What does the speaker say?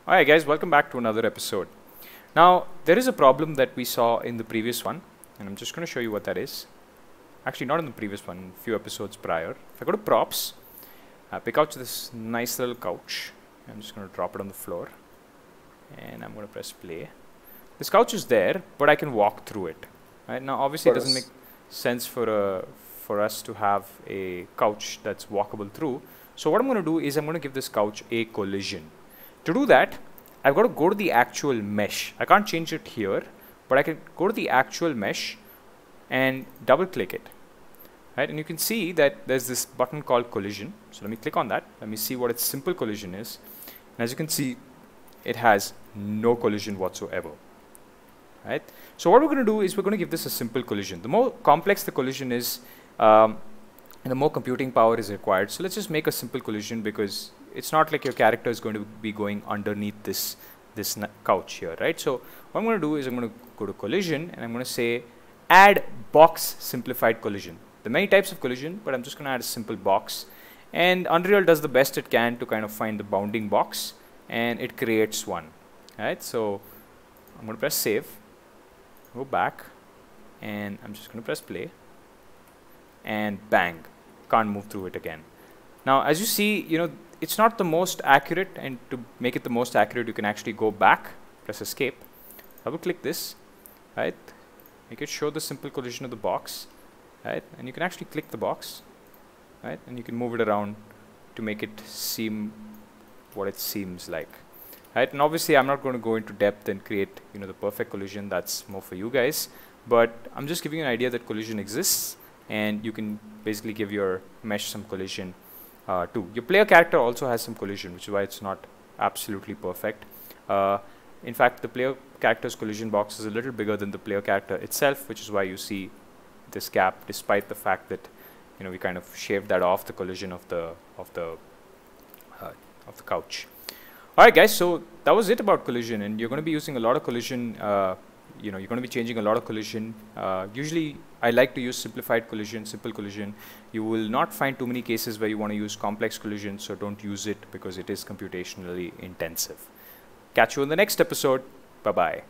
Alright guys, welcome back to another episode. Now, there is a problem that we saw in the previous one, and I'm just going to show you what that is. Actually, not in the previous one, a few episodes prior. If I go to props, pick out this nice little couch. I'm just going to drop it on the floor, and I'm going to press play. This couch is there, but I can walk through it. Right now, obviously, it doesn't make sense for us to have a couch that's walkable through. So what I'm going to do is I'm going to give this couch a collision. To do that, I've got to go to the actual mesh. I can't change it here, but I can go to the actual mesh and double click it. Right, and you can see that there's this button called collision. So let me click on that. Let me see what its simple collision is. And as you can see, it has no collision whatsoever. Right. So what we're going to do is we're going to give this a simple collision. The more complex the collision is, the more computing power is required. So let's just make a simple collision, because it's not like your character is going to be going underneath this couch here, right? So what I'm going to do is I'm going to go to collision, and I'm going to say add box simplified collision. There are many types of collision, but I'm just going to add a simple box. And Unreal does the best it can to kind of find the bounding box, and it creates one. Right? So I'm going to press save, go back, and I'm just going to press play, and bang, can't move through it again. Now, as you see, it's not the most accurate, and to make it the most accurate, you can actually go back, press escape, double click this, right? Make it show the simple collision of the box, right? And you can actually click the box, right? And you can move it around to make it seem what it seems like, right? And obviously, I'm not going to go into depth and create, the perfect collision. That's more for you guys. But I'm just giving you an idea that collision exists, and you can basically give your mesh some collision. Too. Your player character also has some collision, which is why it's not absolutely perfect. In fact, the player character's collision box is a little bigger than the player character itself, which is why you see this gap, despite the fact that we kind of shaved that off the collision of the couch. All right, guys. So that was it about collision, and you're going to be using a lot of collision. You're going to be changing a lot of collision. Usually, I like to use simplified collision, simple collision. You will not find too many cases where you want to use complex collision, so don't use it because it is computationally intensive. Catch you in the next episode. Bye-bye.